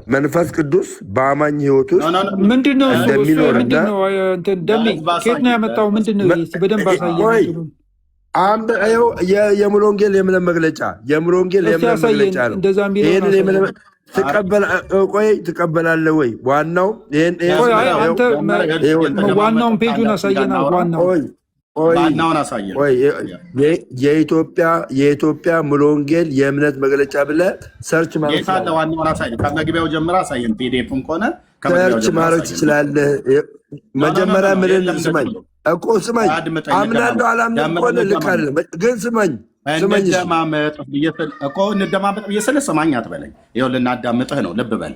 መንፈስ ቅዱስ በአማኝ ህይወት ውስጥ ምንድነው እንደሚኖርና ደሜ ከየት ነው ያመጣው? ምንድነው በደንብ አሳየን። የሙሉ ወንጌል የእምነት መግለጫ ነው። ትቀበላለህ ወይ? ዋናውን ፔጁን አሳየና ዋናውን አሳየን። የኢትዮጵያ ሙሉ ወንጌል የእምነት መግለጫ ብለህ ሰርች ማድረግ ዋናውን አሳየን። ከመግቢያው ጀምረህ አሳየን። ፒዲኤፍም ከሆነ ሰርች ማድረግ ትችላለህ። መጀመሪያ ምንን ስማኝ እኮ ስማኝ። አምናለሁ አላምንም ከሆነ ልክ አይደለም፣ ግን ስማኝ እንደማመጥ ብዬ ስልህ ስማኝ አትበለኝ። ይኸውልህ ልናዳምጥህ ነው። ልብ በል።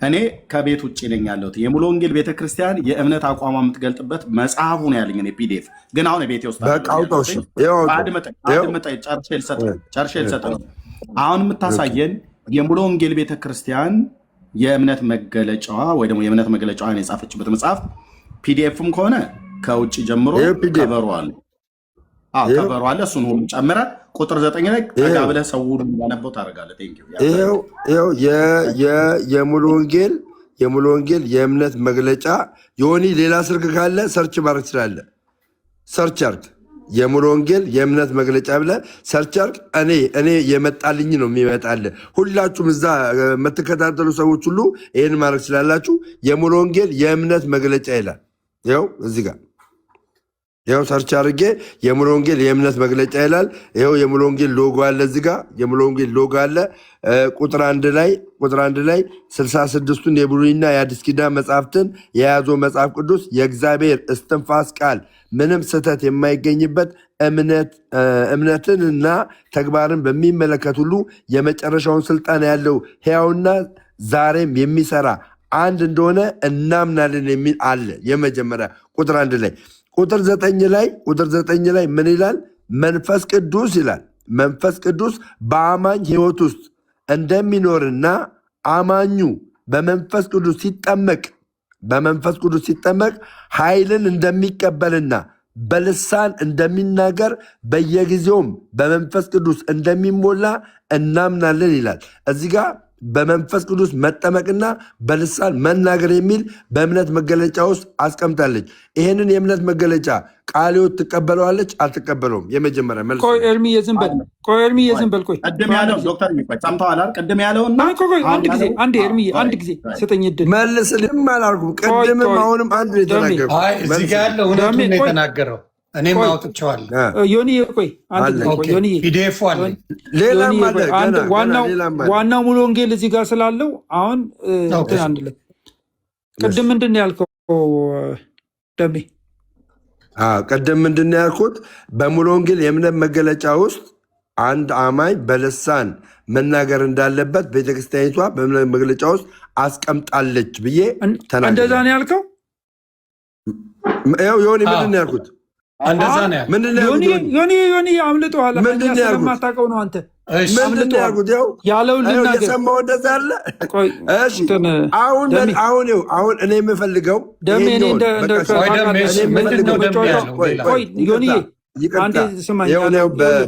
እኔ ከቤት ውጭ ነኝ ያለሁት። የሙሉ ወንጌል ቤተክርስቲያን የእምነት አቋሟ የምትገልጥበት መጽሐፉ ነው ያለኝ እኔ ፒዲኤፍ። ግን አሁን ቤቴ ውስጥ ጨርሼ ልሰጥ ነው። አሁን የምታሳየን የሙሉ ወንጌል ቤተክርስቲያን የእምነት መገለጫዋ ወይ ደግሞ የእምነት መግለጫዋን የጻፈችበት መጽሐፍ ፒዲኤፍም ከሆነ ከውጭ ጀምሮ ከበሯል ከበሯል። እሱን ሁሉ ጨምረህ ቁጥር 9 ላይ ጠጋ ብለህ ሰው እንዳነበው ታደርጋለህ። የሙሉ ወንጌል የእምነት መግለጫ ዮኒ፣ ሌላ ስልክ ካለ ሰርች ማድረግ ትችላለህ። ሰርች አርግ፣ የሙሉ ወንጌል የእምነት መግለጫ ብለህ ሰርች አርግ። እኔ የመጣልኝ ነው የሚመጣልህ። ሁላችሁም እዛ የምትከታተሉ ሰዎች ሁሉ ይህን ማድረግ ትችላላችሁ። የሙሉ ወንጌል የእምነት መግለጫ ይላል። ይኸው እዚህ ጋር ይኸው ሰርች አድርጌ የሙሉ ወንጌል የእምነት መግለጫ ይላል። ይኸው የሙሉ ወንጌል ሎጎ አለ። እዚህ ጋር የሙሉ ወንጌል ሎጎ አለ። ቁጥር አንድ ላይ 66ቱን የብሉይና የአዲስ ኪዳን መጽሐፍትን የያዘው መጽሐፍ ቅዱስ የእግዚአብሔር እስትንፋስ ቃል ምንም ስህተት የማይገኝበት እምነትንና ተግባርን በሚመለከት ሁሉ የመጨረሻውን ስልጣን ያለው ሕያውና ዛሬም የሚሰራ አንድ እንደሆነ እናምናለን የሚል አለ። የመጀመሪያ ቁጥር 1 ላይ ቁጥር 9 ላይ ምን ይላል? መንፈስ ቅዱስ ይላል። መንፈስ ቅዱስ በአማኝ ሕይወት ውስጥ እንደሚኖርና አማኙ በመንፈስ ቅዱስ ሲጠመቅ ኃይልን እንደሚቀበልና በልሳን እንደሚናገር በየጊዜውም በመንፈስ ቅዱስ እንደሚሞላ እናምናለን ይላል። እዚህ ጋር በመንፈስ ቅዱስ መጠመቅና በልሳን መናገር የሚል በእምነት መገለጫ ውስጥ አስቀምጣለች። ይህንን የእምነት መገለጫ ቃልዮት ትቀበለዋለች አልትቀበለውም? የመጀመሪያ መልስ። ኤርሚዬ ዝም በል። ቅድም ያለው ዶክተር ሰምተዋል። ቅድም ያለውን አንድ ጊዜ ስጠኝ እድል መልስልም አላልኩም። ቅድምም አሁንም አንድ የተናገረው እኔም አውጥቼዋለሁ። ዮኒ ፒዲኤፍ አለ። ዋናው ሙሉ ወንጌል እዚህ ጋር ስላለው አሁን አንድ ላይ ቅድም ምንድን ነው ያልከው ደሜ? ቅድም ምንድን ነው ያልኩት? በሙሉ ወንጌል የእምነት መገለጫ ውስጥ አንድ አማኝ በልሳን መናገር እንዳለበት ቤተክርስቲያኒቷ በእምነት መግለጫ ውስጥ አስቀምጣለች ብዬ ተናገርኩ። እንደዛ ነው ያልከው? ዮኒ ምንድን ነው ያልኩት? ዮኒ አምልጦሃል። ስለማታውቀው ነው አንተ ያለውን ልናገር። አሁን እኔ የምፈልገው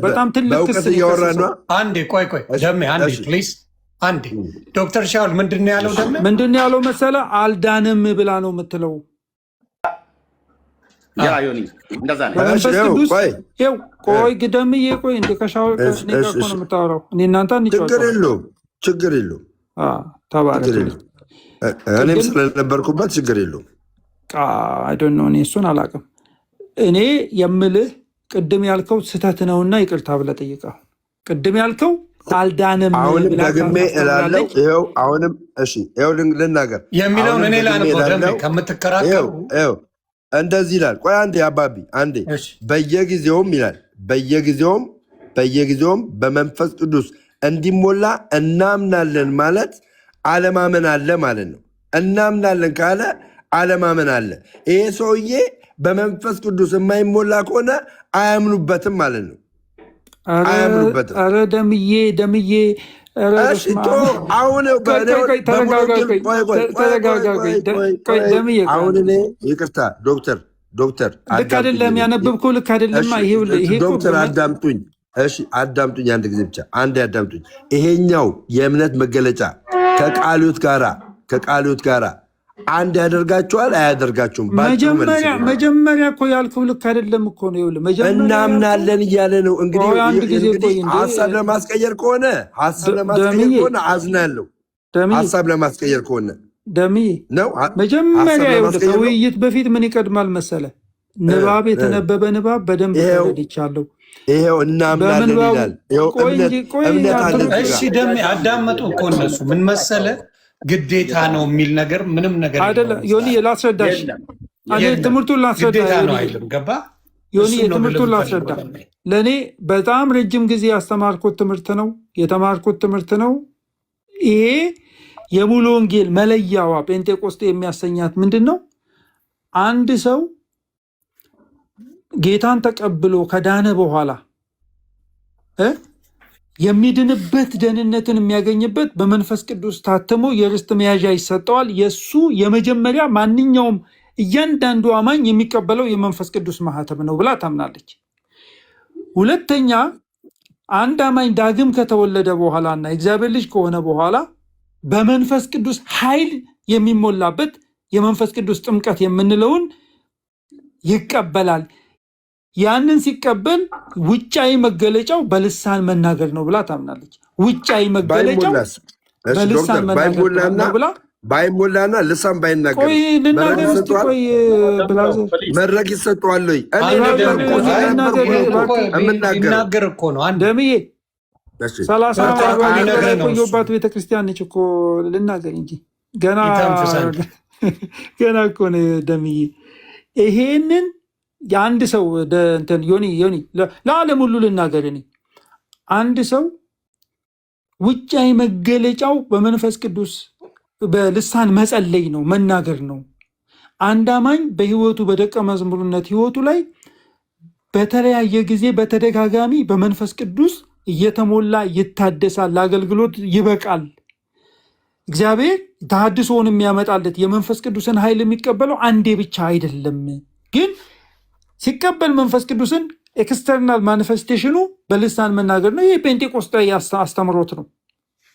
በጣም ትልቅ ክስ እያወራ ነው። አንዴ ዶክተር ሻውል ምንድን ነው ያለው? ምንድን ነው ያለው መሰለህ? አልዳንም ብላ ነው የምትለው። መንፈስ ቅዱስ ቆይ ግደምዬ ቆይ እንደ ከሻወር ነው የምታወራው። እኔ እናንተ ችግር የለውም እኔም ስለነበርኩበት ችግር የለውም። እኔ እሱን አላውቅም። እኔ የምልህ ቅድም ያልከው ስህተት ነውና ይቅርታ ብለህ ጠይቀው። ቅድም ያልከው አልዳንም። አሁንም ደግሜ እላለሁ። ይኸው አሁንም ይኸው ልናገር የሚለውን እኔ ላነበው ከምትከራከሩ እንደዚህ ይላል። ቆይ አንዴ አባቢ አንዴ። በየጊዜውም ይላል በየጊዜውም በመንፈስ ቅዱስ እንዲሞላ እናምናለን ማለት አለማመን አለ ማለት ነው። እናምናለን ካለ አለማመን አለ። ይሄ ሰውዬ በመንፈስ ቅዱስ የማይሞላ ከሆነ አያምኑበትም ማለት ነው። አያምኑበትም። ኧረ ደምዬ አሁን እኔ ይቅርታ ዶክተር ልክ አይደለም ያነበብከው፣ ልክ አይደለም። ዶክተር አዳምጡኝ፣ አዳምጡኝ አንድ ጊዜ ብቻ አንድ አዳምጡኝ። ይሄኛው የእምነት መገለጫ ከቃሉት ጋራ አንድ ያደርጋችኋል አያደርጋችሁም? መጀመሪያ እኮ ያልከው ልክ አይደለም እኮ ነው። እናምናለን እያለ ነው። እንግዲህ ሀሳብ ለማስቀየር ከሆነ አዝናለሁ። ሀሳብ ለማስቀየር ከሆነ መጀመሪያ ከውይይት በፊት ምን ይቀድማል መሰለ? ንባብ፣ የተነበበ ንባብ በደንብ ተረድቻለሁ። ይሄው እናምናለን ይላል። እምነት አለ። እሺ ደሜ አዳመጡ እኮ እነሱ ምን መሰለ ግዴታ ነው የሚል ነገር ምንም ነገር አይደለም። ዮኒ ላስረዳሽ፣ ትምህርቱን ላስረዳ። ግዴታ ነው አይልም። ገባ ዮኒ? ትምህርቱን ላስረዳ። ለእኔ በጣም ረጅም ጊዜ ያስተማርኩት ትምህርት ነው፣ የተማርኩት ትምህርት ነው። ይሄ የሙሉ ወንጌል መለያዋ ጴንጤቆስጤ የሚያሰኛት ምንድን ነው? አንድ ሰው ጌታን ተቀብሎ ከዳነ በኋላ የሚድንበት ደህንነትን የሚያገኝበት በመንፈስ ቅዱስ ታትሞ የርስት መያዣ ይሰጠዋል። የእሱ የመጀመሪያ ማንኛውም እያንዳንዱ አማኝ የሚቀበለው የመንፈስ ቅዱስ ማህተም ነው ብላ ታምናለች። ሁለተኛ አንድ አማኝ ዳግም ከተወለደ በኋላ እና እግዚአብሔር ልጅ ከሆነ በኋላ በመንፈስ ቅዱስ ኃይል የሚሞላበት የመንፈስ ቅዱስ ጥምቀት የምንለውን ይቀበላል። ያንን ሲቀበል ውጫዊ መገለጫው በልሳን መናገር ነው ብላ ታምናለች። ውጫዊ መገለጫው በልሳን መናገር ነው ብላ ባይሞላና ልሳን ባይናገር መድረክ ይሰጠዋል። ይናገር እኮ ነው ደምዬ 30 ቆየባት ቤተክርስቲያን ነች እኮ ልናገር እንጂ ገና እኮ ነው ደምዬ። ይሄንን የአንድ ሰው ዮኒ ለዓለም ሁሉ ልናገር እኔ አንድ ሰው ውጫዊ መገለጫው በመንፈስ ቅዱስ በልሳን መጸለይ ነው፣ መናገር ነው። አንድ አማኝ በህይወቱ በደቀ መዝሙርነት ህይወቱ ላይ በተለያየ ጊዜ በተደጋጋሚ በመንፈስ ቅዱስ እየተሞላ ይታደሳል፣ ለአገልግሎት ይበቃል። እግዚአብሔር ተሐድሶውን የሚያመጣለት የመንፈስ ቅዱስን ኃይል የሚቀበለው አንዴ ብቻ አይደለም። ግን ሲቀበል መንፈስ ቅዱስን ኤክስተርናል ማኒፌስቴሽኑ በልሳን መናገር ነው። ይህ ጴንጤቆስጣዊ አስተምሮት ነው።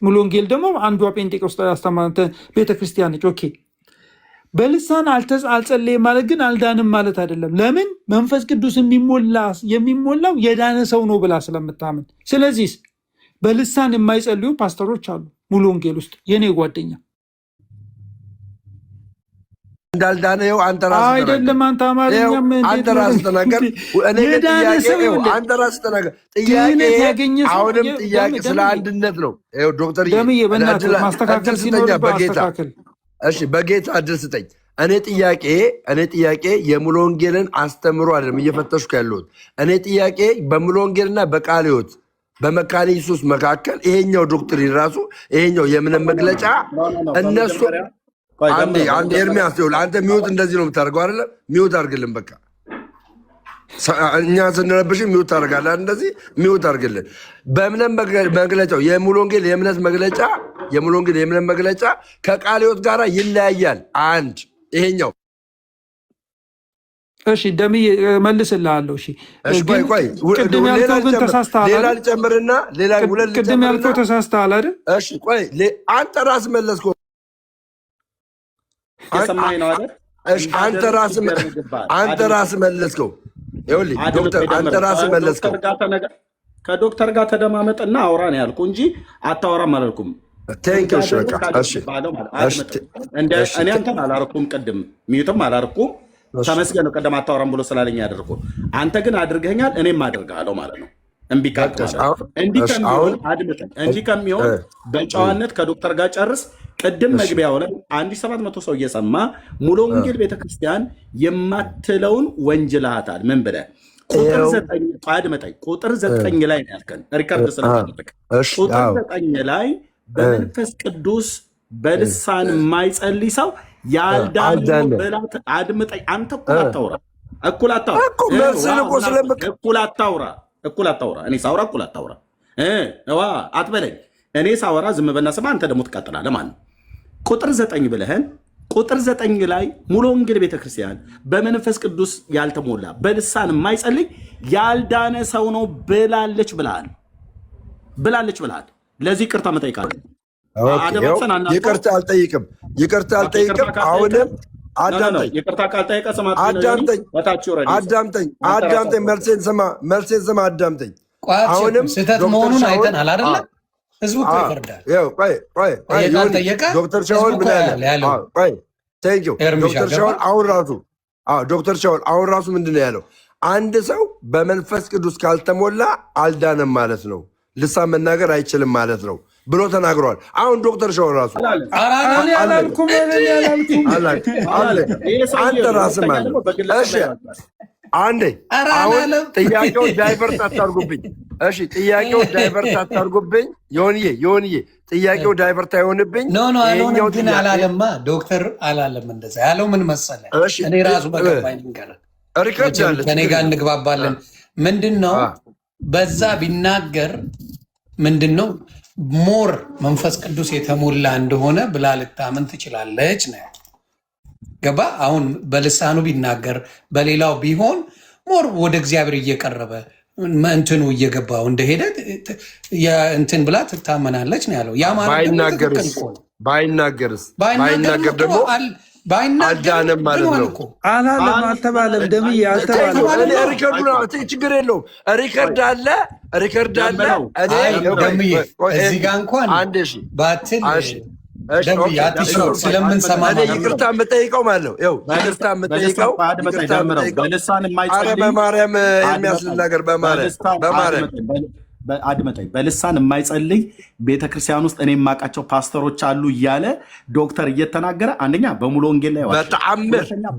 ሙሉ ወንጌል ደግሞ አንዷ ጴንጤቆስጣዊ ቤተክርስቲያን ነች። ኦኬ፣ በልሳን አልጸለየም ማለት ግን አልዳንም ማለት አይደለም። ለምን? መንፈስ ቅዱስ የሚሞላው የዳነ ሰው ነው ብላ ስለምታምን። ስለዚህ በልሳን የማይጸልዩ ፓስተሮች አሉ ሙሉ ወንጌል ውስጥ። የኔ ጓደኛ እንዳልዳነው አንተ ራስህ አይደለም። አንተ አማርኛም አንተ ራስህ ተናገር። እኔ አንተ ራስህ ተናገር። አሁንም ጥያቄ ስለ አንድነት ነው። ይኸው ዶክተር ደምዬ በእናትህ ማስተካከል ሲኖርብህ አስተካከል። እሺ በጌታ እድል ስጠኝ። እኔ ጥያቄ የሙሉ ወንጌልን አስተምሮ አይደለም እየፈተሽኩ ያለሁት። እኔ ጥያቄ በሙሉ ወንጌልና በቃለ ሕይወት በመካነ ኢየሱስ መካከል ይሄኛው ዶክትሪን ራሱ ይሄኛው የእምነት መግለጫ እነሱ አንድ ኤርሚያስ ይኸውልህ፣ አንተ ሚውት እንደዚህ ነው የምታደርገው አይደለ? ሚውት አድርግልን። በቃ እኛ ስንረብሽ ሚውት ታደርጋለህ። እንደዚህ ሚውት አድርግልን። በእምነት መግለጫው የሙሉ ወንጌል የእምነት መግለጫ ከቃለ ሕይወት ጋር ይለያያል። አንድ ይሄኛው እሺ ደምዬ መልስልሃለሁ። እሺ ቅድም ያልከው ግን ተሳስተሃል። ሌላ ልጨምርና ቅድም ያልከው ተሳስተሃል አይደል? እሺ ቆይ አንተ ራስህ መለስከው። አንተ ራስህ መለስከው። ይኸውልህ ዶክተር አንተ ራስህ መለስከው። ከዶክተር ጋር ተደማመጥና አውራ ነው ያልኩ እንጂ አታወራም አላልኩም። እኔ አንተን አላርኩም፣ ቅድም ሚዩትም አላርኩም። ተመስገን ነው ቀደም አታወራም ብሎ ስላለኝ ያደርኩ። አንተ ግን አድርገኛል፣ እኔም አድርጋለሁ ማለት ነው። እንዲህ ከሚሆን በጨዋነት ከዶክተር ጋር ጨርስ። ቅድም መግቢያው ላይ 1700 ሰው እየሰማ ሙሉ ወንጌል ቤተክርስቲያን የማትለውን ወንጅልሃታል። ምን ብለህ ቁጥር 9 ላይ ነው ያልከን። ሪከርድ ስለማድረግ ቁጥር 9 ላይ በመንፈስ ቅዱስ በልሳን የማይጸልይ ሰው ያልዳነው በላት። አድምጠኝ። አንተ እኩል አታውራ። እኔ ሳውራ እኩል አታውራ አትበለኝ። እኔ ሳወራ ዝም በልና ስማ፣ አንተ ደግሞ ትቀጥላለህ ማለት ነው። ቁጥር 9 ብለህን ቁጥር 9 ላይ ሙሉ ወንጌል ቤተክርስቲያን በመንፈስ ቅዱስ ያልተሞላ በልሳን የማይጸልይ ያልዳነ ሰው ነው ብላለች ብለሃል። ለዚህ ቅርታ መጠይቃለሁ። ይቅርታ አልጠይቅም። አሁንም አዳምጠኝ። መልሴን ስማ። አዳምጠኝ። አሁንም ስህተት መሆኑን አይተናል አይደለ? ህዝቡ እኮ ይፈርዳል። ዶክተር ሻውል ምን ያለ? ዶክተር ሻውል አሁን ራሱ ምንድን ነው ያለው? አንድ ሰው በመንፈስ ቅዱስ ካልተሞላ አልዳነም ማለት ነው፣ ልሳን መናገር አይችልም ማለት ነው ብሎ ተናግሯል። አሁን ዶክተር ሻውል ራሱ አንተ ራስህ ማለት አንዴ አሁን ጥያቄው ዳይቨርት አታርጉብኝ። እሺ ጥያቄው ዳይቨርት አታርጉብኝ። ዮኒዬ ጥያቄው ዳይቨርት አይሆንብኝ። ኖ አልሆነም ግን አላለማ። ዶክተር አላለም እንደዛ ያለው ምን መሰለህ? እኔ ራሱ በገባኝ ንገር ከኔ ጋር እንግባባለን። ምንድን ነው በዛ ቢናገር ምንድን ነው ሞር መንፈስ ቅዱስ የተሞላ እንደሆነ ብላ ልታምን ትችላለች ነው ገባ። አሁን በልሳኑ ቢናገር በሌላው ቢሆን ሞር ወደ እግዚአብሔር እየቀረበ እንትኑ እየገባው እንደሄደ እንትን ብላ ትታመናለች ነው ያለው። ያ ማለት ባይናገርስ ደግሞ አልዳነም ማለት ነው። አላለም አልተባለም። ደምዬ አልተባለም። ችግር የለውም። ሪከርድ አለ። እዚህ ጋ እንኳን ባትል ስለምንሰማ ይቅርታ የምጠይቀው ማለት ነው። በማርያም የሚያስብል ነገር አድመጠኝ። በልሳን የማይጸልይ ቤተክርስቲያን ውስጥ እኔ የማውቃቸው ፓስተሮች አሉ እያለ ዶክተር እየተናገረ አንደኛ በሙሉ ወንጌል ላይ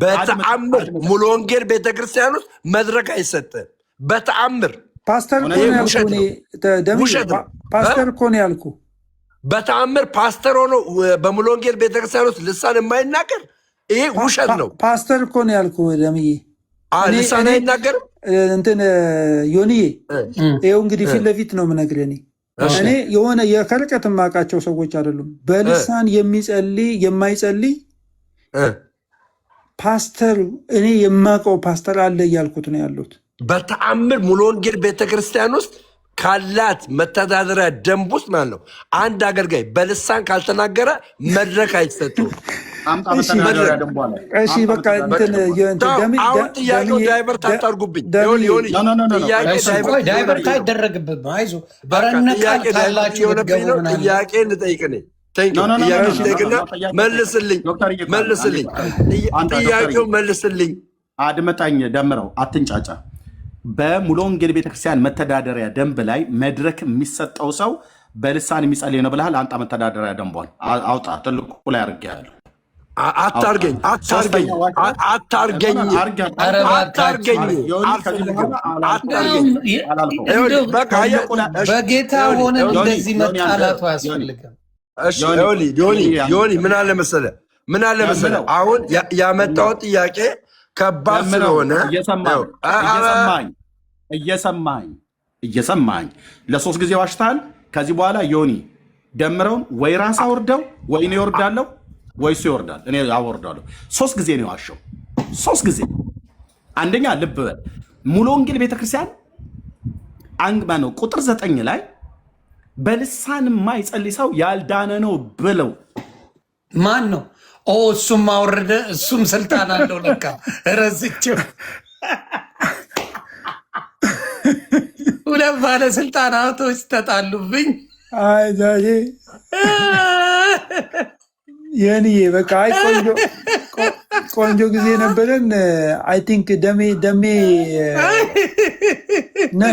በተአምር ሙሉ ወንጌል ቤተክርስቲያን ውስጥ መድረክ አይሰጥም። በተአምር ፓስተር እኮ ነው ያልኩ። በተአምር ፓስተር ሆኖ በሙሉ ወንጌል ቤተክርስቲያን ውስጥ ልሳን የማይናገር ይሄ ውሸት ነው። ፓስተር እኮ ነው ያልኩ ደምዬ። ልሳን አይናገርም። እንትን ዮኒዬ ይኸው እንግዲህ ፊት ለፊት ነው የምነግርህ። እኔ የሆነ ከርቀት የማውቃቸው ሰዎች አይደሉም። በልሳን የማይጸልይ ፓስተር እኔ የማውቀው ፓስተር አለ እያልኩት ነው ያሉት። በተአምር ሙሉ ወንጌል ቤተክርስቲያን ውስጥ ካላት መተዳደሪያ ደንብ ውስጥ ማለት ነው አንድ አገልጋይ በልሳን ካልተናገረ መድረክ አይሰጠውም። እሺ በቃ አሁን ጥያቄው ዳይቨርት አታርጉብኝ። ዳይቨርት አይደረግብም። አይዞህ በረነቃል ካላችሁ ጥያቄ እንጠይቅ መልስልኝ። ጥያቄው መልስልኝ። አድመጣኝ ደምረው አትንጫጫ። በሙሉ ወንጌል ቤተክርስቲያን መተዳደሪያ ደንብ ላይ መድረክ የሚሰጠው ሰው በልሳን የሚጸልይ ነው ብለሃል። አንጣ መተዳደሪያ ደንቧን አውጣ። ትልቁ ላይ አድርጌያለሁ። አታርገኝ። በጌታ ሆነ እንደዚህ መጣላቱ አያስፈልግም። ዮኒ ምን አለ መሰለህ አሁን ያመጣው ጥያቄ ከባድ ስለሆነ እየሰማኝ ለ3 ጊዜ ዋሽታል። ከዚህ በኋላ ዮኒ ደምረውን ወይ ራስ አውርደው ወይ እኔ እወርዳለሁ ወይ እሱ ይወርዳል። እኔ አወርዳለሁ። 3 ጊዜ ነው የዋሸው። 3 ጊዜ። አንደኛ ልብ በል ሙሉ ወንጌል ቤተክርስቲያን አንግባ ነው ቁጥር 9 ላይ በልሳን የማይጸልይ ሰው ያልዳነ ነው ብለው ማን ነው? እሱም አወረደ። እሱም ስልጣን አለው። ለካ ረስቼው ሁለት ባለስልጣናቶች ተጣሉብኝ። አይ ዛሬ የኔ በቃ አይ ቆንጆ ጊዜ ነበረን። አይ ቲንክ ደሜ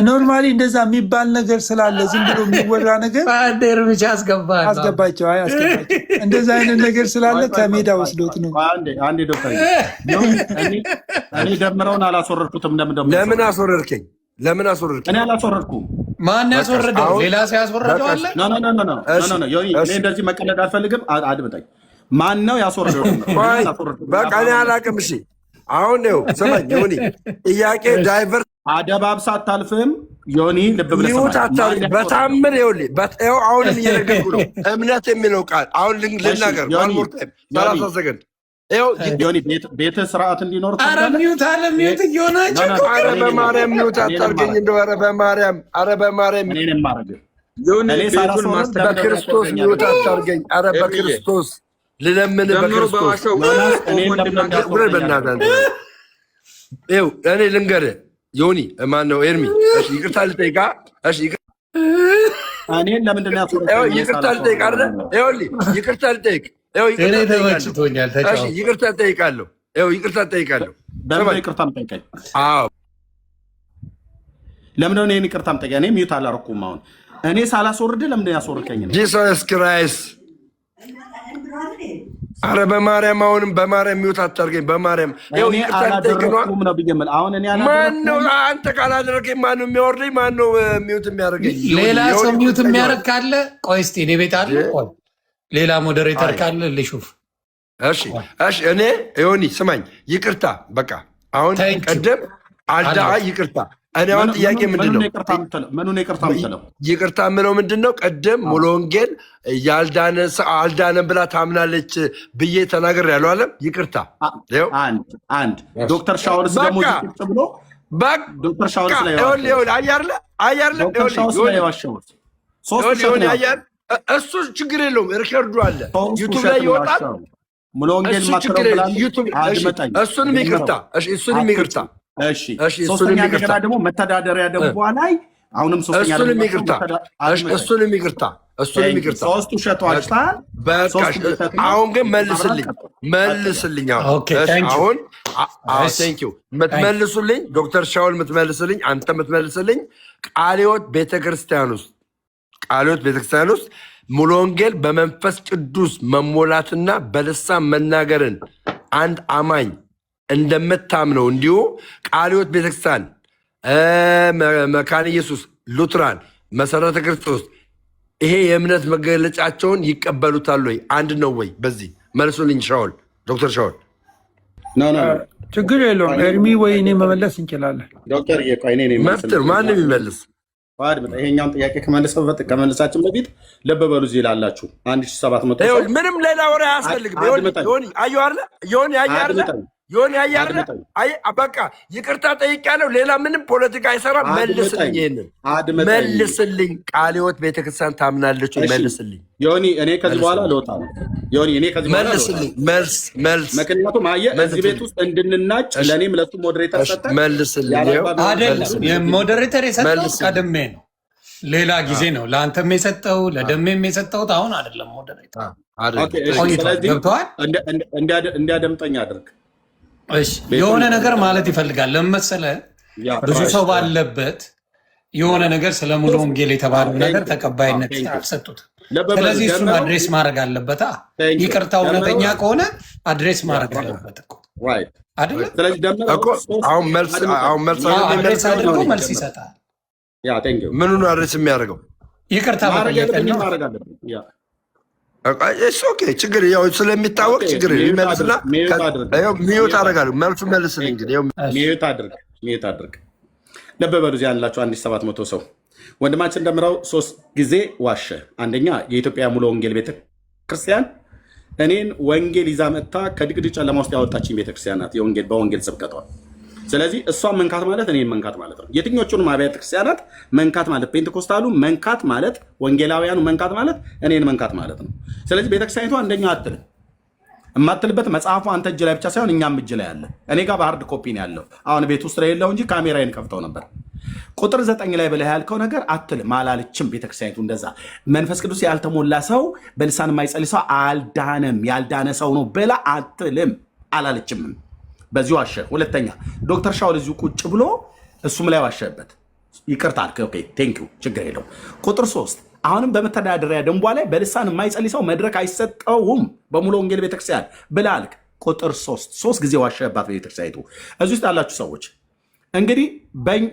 ኖርማሊ እንደዛ የሚባል ነገር ስላለ ዝም ብሎ የሚወራ ነገር እርምጃ አስገባቸው። እንደዛ አይነት ነገር ስላለ ከሜዳ ወስዶት ነው። አንዴ ዶክተር እኔ ደምረውን አላስወረድኩትም። ለምን አስወረድከኝ? እኔ አላስወረድኩም። ማን ያስወረደው? ሌላ ሰው ያስወረደው አለ። እኔ እንደዚህ መቀለድ አልፈልግም። አድምጠኝ። ማን ነው ያስወረደው? በቃ እኔ አላቅም። እሺ አሁን ነው ሰማኝ። ዮኒ ጥያቄ ዳይቨርት አደባብሳ አታልፍም። ዮኒ ልብ ብለህ በታምር ይኸውልህ፣ አሁንም እየነገርኩህ ነው። እምነት የሚለው ቃል አሁን ልናገር 30 ሰከንድ ዮኒ ቤተ ስርዓት እንዲኖር ሚዩት አለ። ሚዩት እየሆናቸው በማርያም ሚዩት አታርገኝ እንደው። ኧረ በማርያም እኔን የማረግ እኔ በክርስቶስ ሚውት አታርገኝ። ኧረ በክርስቶስ ልለምን፣ በክርስቶስ እኔ ልንገርህ ዮኒ ማነው ኤርሚ፣ ይቅርታ ልጠይቃ። እኔን ለምንድን ነው ይቅርታ ልጠይቅ አይደለ? ይቅርታ ልጠይቅ፣ ይቅርታ እጠይቃለሁ። ይቅርታ እጠይቃለሁ። ይቅርታ ምጠይቀኝ? ለምንድን ነው እኔን ይቅርታ ምጠይቀኝ? እኔ ሚውት አላረኩም። አሁን እኔ ሳላስወርድህ ለምንድን ነው ያስወርድከኝ? ጂሰስ ክራይስት! አረ በማርያም አሁንም በማርያም ሚውት አታርገኝ። በማርያም ማነው አንተ ካላደረገኝ ማነው የሚያወርደኝ? ማነው ሚውት የሚያደርገኝ? ሌላ ሰው ሚውት የሚያደርግ ካለ ቆይ እስኪ እኔ ቤት አለ። ቆይ ሌላ ሞዴሬተር ካለ ልሹፍ። እሺ እኔ ዮኒ ስማኝ፣ ይቅርታ በቃ አሁን ቀደም አልዳ ይቅርታ። እኔ አሁን ጥያቄ ምንድን ነው ይቅርታ የምለው ምንድን ነው? ቀደም ሙሉ ወንጌል አልዳነም ብላ ታምናለች ብዬ ተናገር ያለው አለም። ይቅርታ አንድ ዶክተር ሻውልስ ደግሞ ብሎ ዶክተር ሻውልስ ላይ እሱ ችግር የለውም። ሪከርዱ አለ ዩቱብ ላይ ይወጣል። ሙሉ ወንጌል እሱንም ይቅርታ እሱንም ይቅርታ። ሶስተኛ ነገር ደግሞ መተዳደሪያ ደንቧ ላይ አሁንም እሱንም ይቅርታ እሱንም ይቅርታ እሱንም ይቅርታ። ሶስት ውሸቷችታል። አሁን ግን መልስልኝ። አሁን ቴንኪው የምትመልሱልኝ ዶክተር ሻውል የምትመልስልኝ፣ አንተ የምትመልስልኝ ቃለ ሕይወት ቤተክርስቲያን ውስጥ ሙሉ ወንጌል በመንፈስ ቅዱስ መሞላትና በልሳን መናገርን አንድ አማኝ እንደምታምነው እንዲሁ ቃለ ሕይወት ቤተክርስቲያን፣ መካነ ኢየሱስ፣ ሉትራን፣ መሰረተ ክርስቶስ ይሄ የእምነት መገለጫቸውን ይቀበሉታል ወይ? አንድ ነው ወይ? በዚህ መልሱልኝ። ሻውል ዶክተር ሻውል ችግር የለውም። ኤርሚ ወይ እኔ መመለስ እንችላለን። መፍት ነው ማንም ይመልስ። ይሄኛውን ጥያቄ ከመለሳችን በፊት ልብ በሉ። እዚህ ላላችሁ 1700 ምንም ሌላ ወሬ አያስፈልግም። ዮኒ አያርለ በቃ ይቅርታ ጠይቄያለሁ። ሌላ ምንም ፖለቲካ አይሰራም። መልስልኝ፣ ይሄንን መልስልኝ። ቃለ ሕይወት ቤተክርስቲያን ታምናለች ወይ? መልስልኝ ዮኒ። እኔ ከዚህ በኋላ ልወጣ ነው ዮኒ። እኔ ከዚህ በኋላ መልስልኝ። መልስ ምክንያቱም አየህ እዚህ ቤት ውስጥ እንድንናጭ ለእኔም ለሱ ሞዴሬተር ሰጠ። መልስልኝ። አይደለም ሞዴሬተር የሰጠው ቀድሜ ነው፣ ሌላ ጊዜ ነው ለአንተም የሰጠው ለደሜም የሰጠውት አሁን አይደለም። ሞዴሬተር ገብተዋል። እንዲያደምጠኝ አድርግ። የሆነ ነገር ማለት ይፈልጋል። ለመሰለ ብዙ ሰው ባለበት የሆነ ነገር ስለ ሙሉ ወንጌል የተባለው ነገር ተቀባይነት አልሰጡትም። ስለዚህ እሱን አድሬስ ማድረግ አለበት። ይቅርታ እውነተኛ ከሆነ አድሬስ ማድረግ አለበት እኮ አይደለም። አድሬስ አድርጎ መልስ ይሰጣል። ምኑን አድሬስ የሚያደርገው? ይቅርታ ማድረግ ችግር ያው ስለሚታወቅ ችግር ይመልስና ሚዩት አደርጋለሁ። መልሱ መልስልኝ። እንግዲህ ሚዩት አድርግ። ልብ በሉ እዚህ ያላችሁ 1700 ሰው ወንድማችን እንደምራው 3 ጊዜ ዋሸ። አንደኛ የኢትዮጵያ ሙሉ ወንጌል ቤተክርስቲያን እኔን ወንጌል ይዛ መጥታ ከድቅድቅ ጨለማ ውስጥ ያወጣችኝ ቤተክርስቲያን ናት፣ በወንጌል ስብከቷ። ስለዚህ እሷን መንካት ማለት እኔን መንካት ማለት ነው። የትኞቹንም አብያተ ክርስቲያናት መንካት ማለት፣ ፔንቴኮስታሉ መንካት ማለት፣ ወንጌላውያኑ መንካት ማለት እኔን መንካት ማለት ነው። ስለዚህ ቤተክርስቲያኒቷ አንደኛው አትልም። የማትልበት መጽሐፉ አንተ እጅ ላይ ብቻ ሳይሆን እኛም እጅ ላይ አለ። እኔ ጋር በሀርድ ኮፒ ነው ያለው። አሁን ቤት ውስጥ ላይ የለው እንጂ ካሜራዬን ከፍተው ነበር። ቁጥር 9 ላይ ብለህ ያልከው ነገር አትልም፣ አላለችም ቤተክርስቲያኒቱ። እንደዛ መንፈስ ቅዱስ ያልተሞላ ሰው በልሳን የማይጸልይ ሰው አልዳነም፣ ያልዳነ ሰው ነው ብላ አትልም፣ አላለችም። በዚሁ ዋሸ። ሁለተኛ ዶክተር ሻውል እዚሁ ቁጭ ብሎ እሱም ላይ ዋሸበት። ይቅርታ አልክ። ኦኬ ቴንክ ዩ፣ ችግር የለውም። ቁጥር 3 አሁንም በመተዳደሪያ ደንቧ ላይ በልሳን የማይጸልይ ሰው መድረክ አይሰጠውም በሙሉ ወንጌል ቤተክርስቲያን ብለህ አልክ። ቁጥር 3 ጊዜ ዋሸባት ቤተክርስቲያኒቱ። እዚህ ውስጥ ያላችሁ ሰዎች እንግዲህ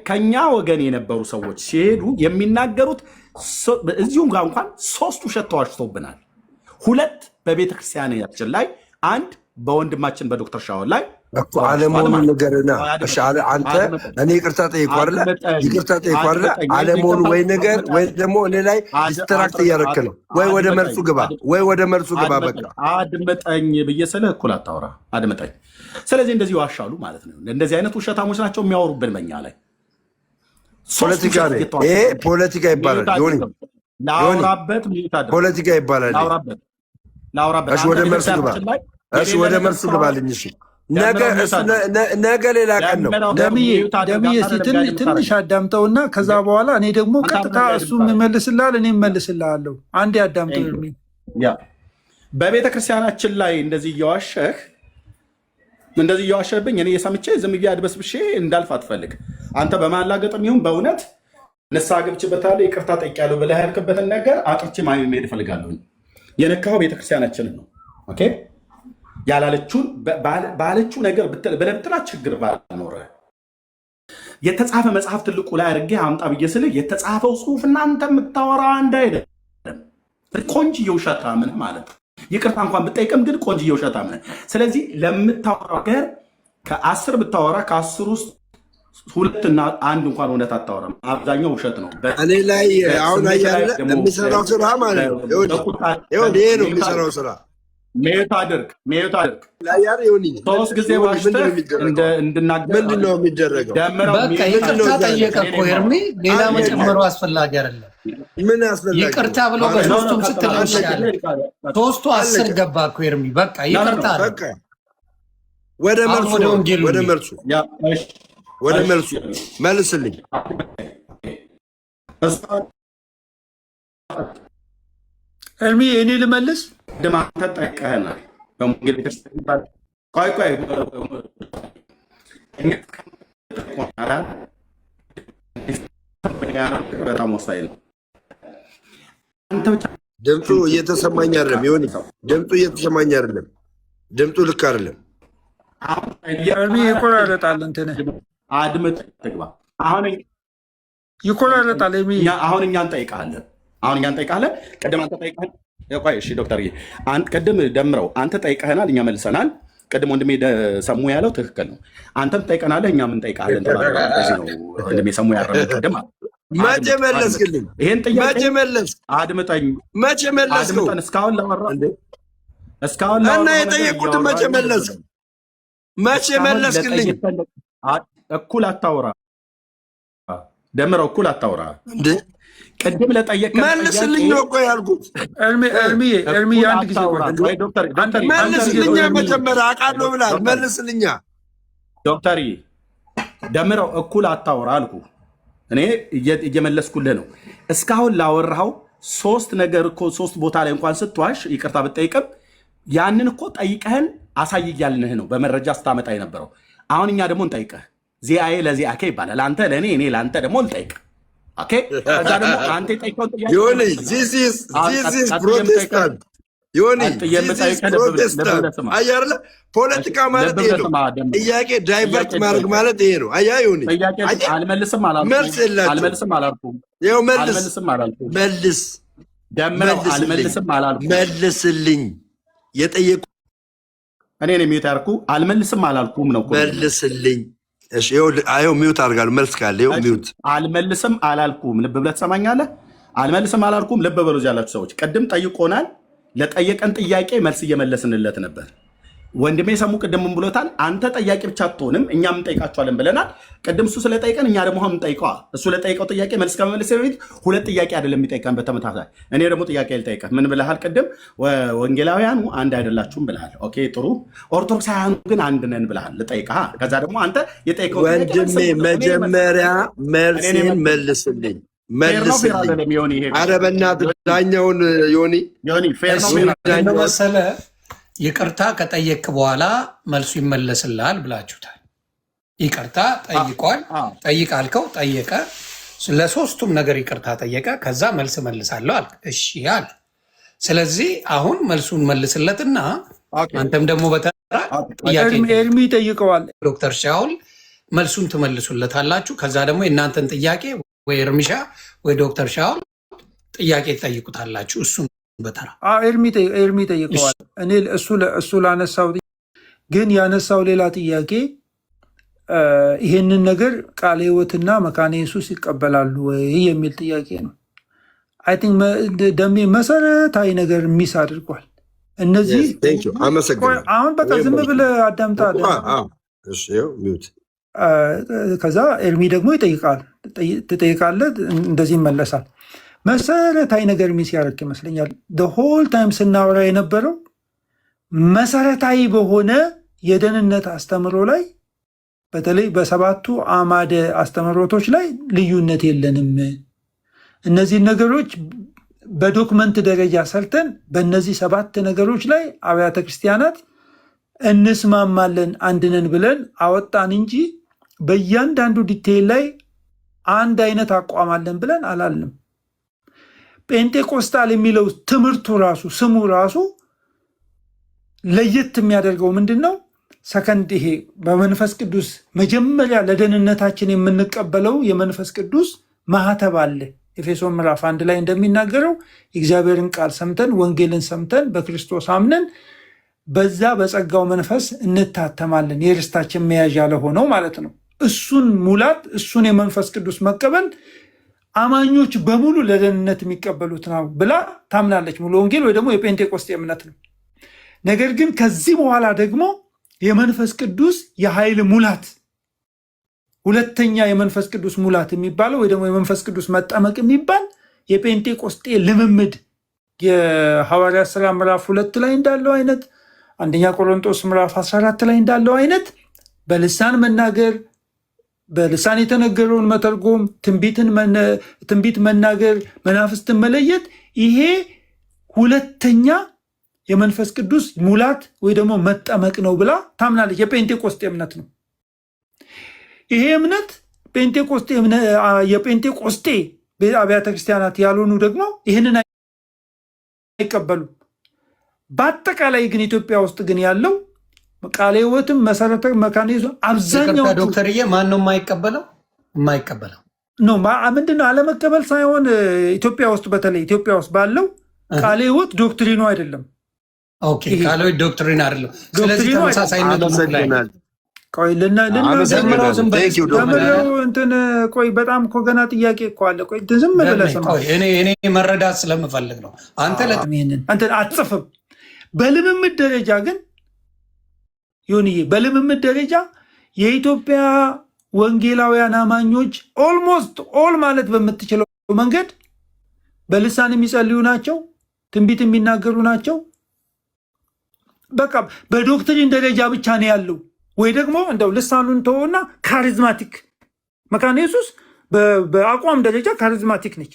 ከኛ ወገን የነበሩ ሰዎች ሲሄዱ የሚናገሩት እዚሁም ጋር እንኳን 3 ውሸት ተዋሽቶብናል። 2 በቤተክርስቲያናችን ላይ፣ 1 በወንድማችን በዶክተር ሻውል ላይ አለመሆኑ ነገርና አንተ እኔ ይቅርታ ጠይቁ አይደለ? ይቅርታ ጠይቁ አይደለ? አለመሆኑ ወይ ነገር ወይ ደግሞ እኔ ላይ ዲስትራክት እያደረክ ነው። ወይ ወደ መልሱ ግባ፣ ወይ ወደ መልሱ ግባ። በቃ አድመጠኝ ብዬ ስልህ እኩል አታውራ፣ አድመጠኝ። ስለዚህ እንደዚህ ዋሻሉ ማለት ነው። እንደዚህ አይነት ውሸታሞች ናቸው የሚያወሩብን በኛ ላይ። ፖለቲካ ይሄ ፖለቲካ ይባላል። ላውራበት ፖለቲካ ይባላል። እሺ ወደ መልሱ ግባ። እሺ ወደ መልሱ ግባልኝ። እሺ ነገ ሌላ ቀን ነው። ደምዬ ትንሽ አዳምጠውና ከዛ በኋላ እኔ ደግሞ ቀጥታ እሱ ይመልስልሃል፣ እኔ እመልስልሃለሁ። አንዴ አዳምጠው። በቤተ ክርስቲያናችን ላይ እንደዚህ እየዋሸህብኝ እኔ የሰምቼ ዝም ብዬ አድበስብሼ እንዳልፍ አትፈልግ። አንተ በማላገጥም ይሁን በእውነት ንስሐ ገብቼበታለሁ ይቅርታ ጠይቄያለሁ ብለህ ያልክበትን ነገር አጥርቼ መሄድ እፈልጋለሁ። የነካኸው ቤተክርስቲያናችንን ነው። ኦኬ ያላለችውን ባለችው ነገር ብለህ ብትላት ችግር ባልኖረ የተጻፈ መጽሐፍ ትልቁ ላይ አድርጌ አምጣ ብዬ ስልህ የተጻፈው ጽሑፍ እናንተ የምታወራ አንድ አይደለም። ቆንጅዬ ውሸታም ነህ ማለት ነው። ይቅርታ እንኳን ብጠይቅም ግን ቆንጅዬ ውሸታም ነህ። ስለዚህ ለምታወራው ነገር ከ10 ብታወራ ከ10 ውስጥ 2 እና 1 እንኳን እውነት አታወራም። አብዛኛው ውሸት ነው። እኔ ላይ አሁን አያለ የሚሰራው ስራ ማለት ነው። ይሄ ነው የሚሰራው ስራ። ሜት አድርግ 3 ጊዜ ዋሽተህ እንድናገር ምንድን ነው የሚደረገው? በቃ ይቅርታ ጠየቀ እኮ ኤርሚ። ሌላ መጨመሩ አስፈላጊ አይደለም። ምን አስፈላጊ ይቅርታ ብሎ በሶስቱም ስትል ይሻላል። 3ቱ 10 ገባ እኮ ኤርሚ። በቃ ይቅርታ በቃ ወደ መልሱ መልስልኝ። ኤርሚ እኔ ልመልስ። አንተ ጠይቀኸናል በወንጌል ቤተክርስቲያን። ቆይ በጣም ወሳኝ ነው። ድምፁ እየተሰማኝ አይደለም። ይሁን ድምፁ እየተሰማኝ አይደለም። ድምፁ ልክ አይደለም። ኤርሚ ይቆራረጣል። እንትን አድምጥ ትግባ። ይቆራረጣል። ኤርሚ አሁን እኛ እንጠይቃለን። ቅድም አንተ ጠይቀኸን። ቆይ እሺ ዶክተርዬ ቅድም ደምረው አንተ ጠይቀኸናል፣ እኛ መልሰናል። ቅድም ወንድሜ ሰሙ ያለው ትክክል ነው። አንተም ትጠይቀናለህ፣ እኛም እንጠይቃለን። ለዚህ ነው ወንድሜ ሰሙ ያረመው። ቅድም መቼ መለስክልኝ? ይሄን ጥያቄ መቼ መለስክ? አድምጠኝ። መቼ መለስክ? እስካሁን እና የጠየቁትን መቼ መለስክ? መቼ መለስክልኝ? እኩል አታውራ ደምረው፣ እኩል አታውራ እንዴ። ቅድም ለጠየቀኝ መልስልኝ ነው እኮ ያልኩት። ኤርሚ አንድ ጊዜ መልስልኛ። መጀመሪያ አውቃለሁ ብላል። መልስልኛ ዶክተር ደምረው፣ እኩል አታውራ አልኩ። እኔ እየመለስኩልህ ነው። እስካሁን ላወራኸው 3 ነገር እኮ 3 ቦታ ላይ እንኳን ስትዋሽ ይቅርታ ብትጠይቅም ያንን እኮ ጠይቀህን አሳይ እያልንህ ነው በመረጃ ስታመጣ የነበረው። አሁን እኛ ደግሞ እንጠይቅህ። ዚአዬ ለዚአኬ ይባላል። አንተ ለእኔ እኔ ለአንተ ደግሞ እንጠይቅ። ኦኬ ከዛ ደግሞ አንተ የጠይቀውን ጥያቄ ዮኒ ዚስ ኢዝ ፕሮቴስታንት ዮኒ ፕሮቴስታንት አያርለ ፖለቲካ ማለት ይሄ ነው። ጥያቄ ዳይቨርት ማድረግ ማለት ይሄ ነው። አያ ዮኒ አልመልስም አላልኩም። ይኸው መልስ ደምረው አልመልስም አላልኩም። መልስልኝ የጠየቁ እኔ ነው የሚዩት ያርኩ። አልመልስም አላልኩም ነው እኮ መልስልኝ። እሺ ይኸው ሚዩት አድርጋለሁ። መልስ ካለ ይኸው ሚዩት። አልመልስም አላልኩም። ልብ ብለህ ትሰማኛለህ? አልመልስም አላልኩም። ልብ በሉ እዚህ ያላችሁ ሰዎች። ቅድም ጠይቆናል። ለጠየቀን ጥያቄ መልስ እየመለስንለት ነበር። ወንድሜ ሰሙ ቅድም ምን ብሎታል? አንተ ጠያቂ ብቻ አትሆንም እኛም እንጠይቃቸዋለን ብለናል። ቅድም እሱ ስለጠይቀን እኛ ደግሞ አሁን እንጠይቀዋ። እሱ ለጠይቀው ጥያቄ መልስ ከመመለስ በፊት 2 ጥያቄ አይደለም የሚጠይቀን በተመሳሳይ። እኔ ደግሞ ጥያቄ ልጠይቀህ። ምን ብለሃል? ቅድም ወንጌላውያኑ አንድ አይደላችሁም ብለሃል። ኦኬ ጥሩ። ኦርቶዶክሳውያኑ ግን አንድ ነን ብለሃል። ልጠይቀህ። ከዛ ደግሞ አንተ የጠይቀው ወንድሜ መጀመሪያ መልስን መልስልኝ። ኧረ በእናትህ ዳኛውን ዮኒ መሰለህ ይቅርታ ከጠየቅ በኋላ መልሱ ይመለስልሃል ብላችሁታል። ይቅርታ ጠይቋል። ጠይቅ አልከው፣ ጠየቀ። ለሶስቱም ነገር ይቅርታ ጠየቀ። ከዛ መልስ መልሳለሁ አልክ። እሺ አለ። ስለዚህ አሁን መልሱን መልስለትና አንተም ደግሞ በተራ ኤርሚ ጠይቀዋል። ዶክተር ሻውል መልሱን ትመልሱለታላችሁ። ከዛ ደግሞ የእናንተን ጥያቄ ወይ እርሚሻ ወይ ዶክተር ሻውል ጥያቄ ትጠይቁታላችሁ። እሱን በተራ ኤርሚ ጠይቀዋል። እኔ እሱ ላነሳው ግን ያነሳው ሌላ ጥያቄ ይሄንን ነገር ቃለ ሕይወትና መካነ ኢየሱስ ይቀበላሉ ወይ የሚል ጥያቄ ነው። አይ ቲንክ ደሜ መሰረታዊ ነገር ሚስ አድርጓል። እነዚህ አሁን በቃ ዝም ብለህ አዳምጣ። ከዛ ኤርሚ ደግሞ ይጠይቃል፣ ትጠይቃለህ፣ እንደዚህ ይመለሳል። መሰረታዊ ነገር ሚስ ያደርግ ይመስለኛል። ሆል ታይም ስናወራ የነበረው መሰረታዊ በሆነ የደህንነት አስተምሮ ላይ በተለይ በሰባቱ አዕማደ አስተምሮቶች ላይ ልዩነት የለንም። እነዚህን ነገሮች በዶክመንት ደረጃ ሰርተን በእነዚህ 7 ነገሮች ላይ አብያተ ክርስቲያናት እንስማማለን አንድነን ብለን አወጣን እንጂ በእያንዳንዱ ዲቴይል ላይ አንድ አይነት አቋም አለን ብለን አላልንም። ጴንጤቆስጣል የሚለው ትምህርቱ ራሱ ስሙ ራሱ ለየት የሚያደርገው ምንድን ነው? ሰከንድ ይሄ በመንፈስ ቅዱስ መጀመሪያ ለደህንነታችን የምንቀበለው የመንፈስ ቅዱስ ማህተብ አለ። ኤፌሶን ምዕራፍ 1 ላይ እንደሚናገረው የእግዚአብሔርን ቃል ሰምተን ወንጌልን ሰምተን በክርስቶስ አምነን በዛ በጸጋው መንፈስ እንታተማለን፣ የርስታችን መያዣ ለሆነው ማለት ነው። እሱን ሙላት እሱን የመንፈስ ቅዱስ መቀበል አማኞች በሙሉ ለደህንነት የሚቀበሉት ነው ብላ ታምናለች። ሙሉ ወንጌል ወይ ደግሞ የጴንጤቆስጤ እምነት ነው። ነገር ግን ከዚህ በኋላ ደግሞ የመንፈስ ቅዱስ የኃይል ሙላት ሁለተኛ የመንፈስ ቅዱስ ሙላት የሚባለው ወይ ደግሞ የመንፈስ ቅዱስ መጠመቅ የሚባል የጴንጤቆስጤ ልምምድ የሐዋርያት ሥራ ምዕራፍ 2 ላይ እንዳለው አይነት አንደኛ ቆሮንቶስ ምዕራፍ 14 ላይ እንዳለው አይነት በልሳን መናገር፣ በልሳን የተነገረውን መተርጎም፣ ትንቢት መናገር፣ መናፍስትን መለየት ይሄ ሁለተኛ የመንፈስ ቅዱስ ሙላት ወይ ደግሞ መጠመቅ ነው ብላ ታምናለች። የጴንጤቆስጤ እምነት ነው። ይሄ እምነት የጴንጤቆስጤ አብያተ ክርስቲያናት ያልሆኑ ደግሞ ይህንን አይቀበሉም። በአጠቃላይ ግን ኢትዮጵያ ውስጥ ግን ያለው ቃለ ሕይወትም መሰረተ መካኒዝም አብዛኛው ዶክተርዬ ማን ነው የማይቀበለው? ነው ምንድነው አለመቀበል ሳይሆን ኢትዮጵያ ውስጥ በተለይ ኢትዮጵያ ውስጥ ባለው ቃለ ሕይወት ዶክትሪኑ አይደለም። ኦኬ ቃለ ሕይወት ዶክትሪን አይደለም። ስለዚህ ተመሳሳይነት ቆይ ቆይ በጣም እኮ ገና ጥያቄ እኮ አለ። ቆይ ዝም ብለህ ስማ። እኔ መረዳት ስለምፈልግ ነው። አንተ አትጽፍም። በልምምድ ደረጃ ግን ዮኒዬ በልምምድ ደረጃ የኢትዮጵያ ወንጌላውያን አማኞች ኦልሞስት ኦል ማለት በምትችለው መንገድ በልሳን የሚጸልዩ ናቸው፣ ትንቢት የሚናገሩ ናቸው። በቃ በዶክትሪን ደረጃ ብቻ ነው ያለው። ወይ ደግሞ እንደው ልሳኑን ተወና ካሪዝማቲክ መካነ ኢየሱስ በአቋም ደረጃ ካሪዝማቲክ ነች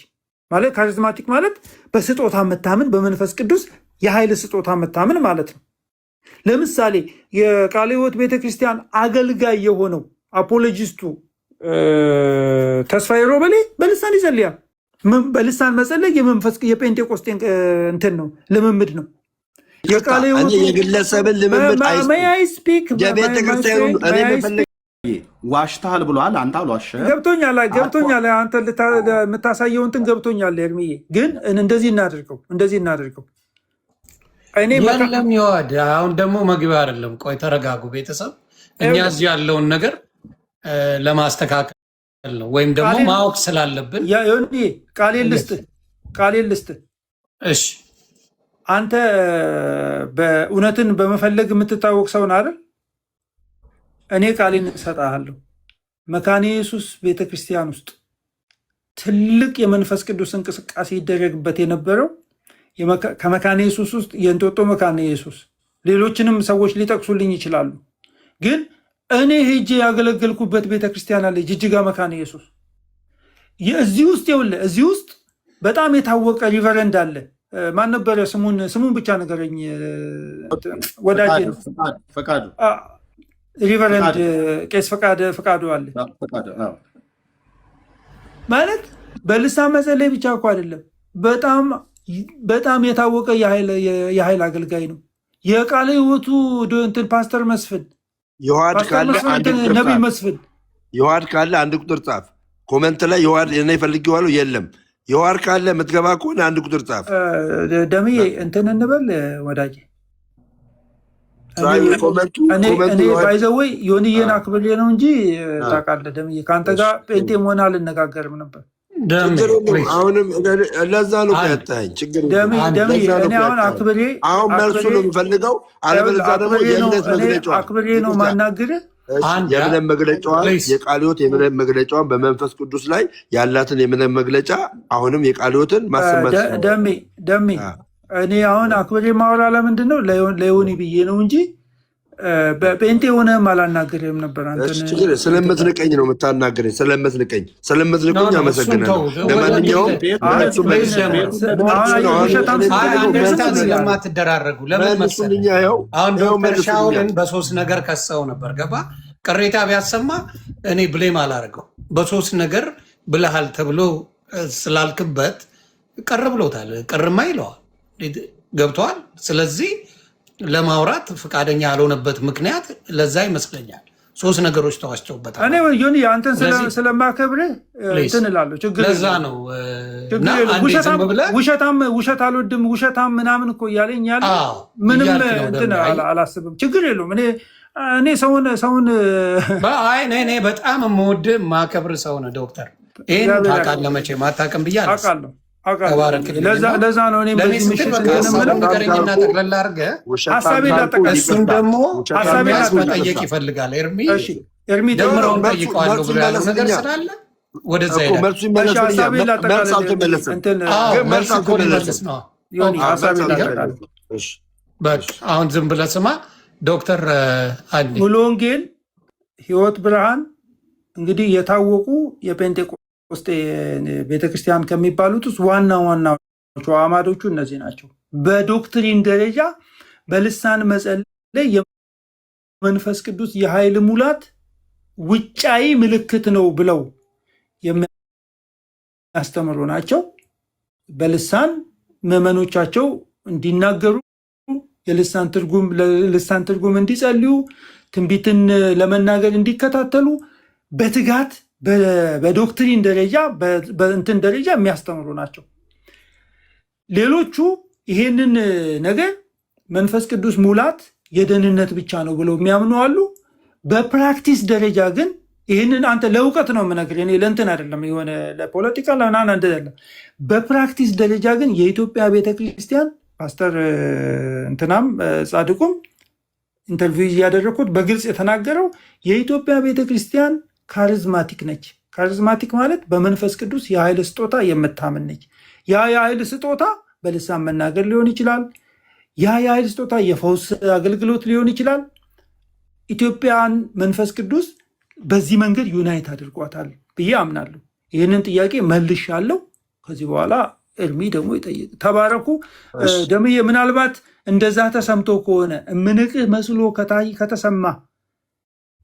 ማለት ካሪዝማቲክ ማለት በስጦታ መታምን በመንፈስ ቅዱስ የኃይል ስጦታ መታምን ማለት ነው። ለምሳሌ የቃለ ሕይወት ቤተክርስቲያን አገልጋይ የሆነው አፖሎጂስቱ ተስፋዬ ሮበሌ በልሳን ይጸልያል። በልሳን መጸለይ የጴንጤቆስጤ እንትን ነው ልምምድ ነው። የግለሰብን ልምምድ ዋሽተሃል ብሏል። አንተ አልዋሸህም። ገብቶኛል። አንተ የምታሳየው እንትን ገብቶኛል። ኤርሚዬ ግን እንደዚህ እናድርገው። የለም ይዋድ አሁን ደግሞ መግቢያ አይደለም። ቆይ ተረጋጉ ቤተሰብ። እኛ እዚህ ያለውን ነገር ለማስተካከል ነው ወይም ደግሞ ማወቅ ስላለብን ቃሌን ልስጥ። እሺ አንተ በእውነትን በመፈለግ የምትታወቅ ሰውን አይደል? እኔ ቃሌን እሰጥሃለሁ። መካነ ኢየሱስ ቤተክርስቲያን ውስጥ ትልቅ የመንፈስ ቅዱስ እንቅስቃሴ ይደረግበት የነበረው ከመካነ ኢየሱስ ውስጥ የእንጦጦ መካነ ኢየሱስ፣ ሌሎችንም ሰዎች ሊጠቅሱልኝ ይችላሉ። ግን እኔ ሄጄ ያገለገልኩበት ቤተክርስቲያን አለ፣ ጅጅጋ መካነ ኢየሱስ። እዚህ ውስጥ በጣም የታወቀ ሪቨረንድ አለ። ማን ነበረ? ስሙን ብቻ ነገረኝ። ወዳጅ ፈቃዱ፣ ሪቨረንድ ቄስ ፈቃዱ አለ ማለት በልሳን መጸለይ ብቻ እኮ አይደለም፣ በጣም የታወቀ የኃይል አገልጋይ ነው። የቃለ ሕይወቱ እንትን ፓስተር መስፍን ነቢይ መስፍን የዋድ ካለ አንድ ቁጥር ጻፍ። ኮመንት ላይ የዋድ እኔ ፈልጌዋለሁ የለም። የዋድ ካለ የምትገባ ከሆነ አንድ ቁጥር ጻፍ። ደምዬ እንትን እንበል ወዳጅ። እኔ ባይዘወይ ዮኒዬን አክብሬ ነው እንጂ ታውቃለህ ደምዬ፣ ከአንተ ጋር ጴንጤ መሆን አልነጋገርም ነበር። አሁንም ለዛ ነው ያጣኝ ችግር። እኔ አሁን አክብሬ አሁን መልሱ ነው የምፈልገው። አለበለዚያ ደግሞ የእምነት መግለጫ አክብሬ ነው ማናግርህ። የእምነት መግለጫዋን የቃለ ሕይወት የእምነት መግለጫዋን በመንፈስ ቅዱስ ላይ ያላትን የእምነት መግለጫ አሁንም የቃለ ሕይወትን ማሰማት ደሜ እኔ አሁን አክብሬ ማወራ ለምንድን ነው ለዮኒ ብዬ ነው እንጂ በጴንጤ ሆነህም አላናገርህም ነበር። ስለምትንቀኝ ነው የምታናገረኝ። ስለምትንቀኝ አመሰግናለሁ። ለማንኛውም ስለማትደራረጉ ለምን መሰለኝ አሁን ዶክተር ሻውልን በሶስት ነገር ከሰው ነበር ገባ ቅሬታ ቢያሰማ እኔ ብሌም አላደርገው በሶስት ነገር ብለሃል ተብሎ ስላልክበት ቅር ብሎታል። ቅርማ ይለዋል ገብተዋል። ስለዚህ ለማውራት ፈቃደኛ ያልሆነበት ምክንያት ለዛ ይመስለኛል። ሶስት ነገሮች ተዋስቸውበታል። እኔ ዮኒ አንተን ስለማከብርህ እንትን እላለሁ። ችግር ለዛ ነው ውሸት አልወድም ውሸታም ምናምን እኮ እያለኝ ያለ ምንም እንትን አላስብም። ችግር የለውም። እኔ ሰውን እኔ በጣም የምወድህ የማከብር ሰው ነህ ዶክተር። ይህን ታውቃለህ መቼም አታውቅም ብያለሁ። አውቃለሁ። ለዛ ነው እኔ ነገረኝና ጠቅለላ አድርገህ እሱን ደግሞ መጠየቅ ይፈልጋል። ኤርሚ ደምረውን ጠይቀዋለሁ ብሎ ያለው ነገር ስላለ ወደዛ አሁን ዝም ብለህ ስማ ዶክተር ሙሉ ወንጌል ሕይወት ብርሃን እንግዲህ የታወቁ የጴንጤቆስጤ ቤተክርስቲያን ከሚባሉት ውስጥ ዋና ዋናዎቹ አማዶቹ እነዚህ ናቸው። በዶክትሪን ደረጃ በልሳን መጸለይ የመንፈስ ቅዱስ የኃይል ሙላት ውጫዊ ምልክት ነው ብለው የሚያስተምሩ ናቸው። በልሳን ምዕመኖቻቸው እንዲናገሩ የልሳን ትርጉም እንዲጸልዩ ትንቢትን ለመናገር እንዲከታተሉ በትጋት በዶክትሪን ደረጃ በእንትን ደረጃ የሚያስተምሩ ናቸው። ሌሎቹ ይሄንን ነገር መንፈስ ቅዱስ ሙላት የደህንነት ብቻ ነው ብለው የሚያምኑ አሉ። በፕራክቲስ ደረጃ ግን ይህንን አንተ ለእውቀት ነው የምነግርህ፣ እኔ ለእንትን አይደለም፣ የሆነ ለፖለቲካ ለምናምን አይደለም። በፕራክቲስ ደረጃ ግን የኢትዮጵያ ቤተክርስቲያን ፓስተር እንትናም ጻድቁም ኢንተርቪው እያደረግኩት በግልጽ የተናገረው የኢትዮጵያ ቤተክርስቲያን ካሪዝማቲክ ነች። ካሪዝማቲክ ማለት በመንፈስ ቅዱስ የኃይል ስጦታ የምታምን ነች። ያ የኃይል ስጦታ በልሳን መናገር ሊሆን ይችላል። ያ የኃይል ስጦታ የፈውስ አገልግሎት ሊሆን ይችላል። ኢትዮጵያን መንፈስ ቅዱስ በዚህ መንገድ ዩናይት አድርጓታል ብዬ አምናለሁ። ይህንን ጥያቄ መልሻለሁ። ከዚህ በኋላ እርሚ ደግሞ ይጠይቅ። ተባረኩ። ደምዬ ምናልባት እንደዛ ተሰምቶ ከሆነ እምንቅህ መስሎ ከተሰማ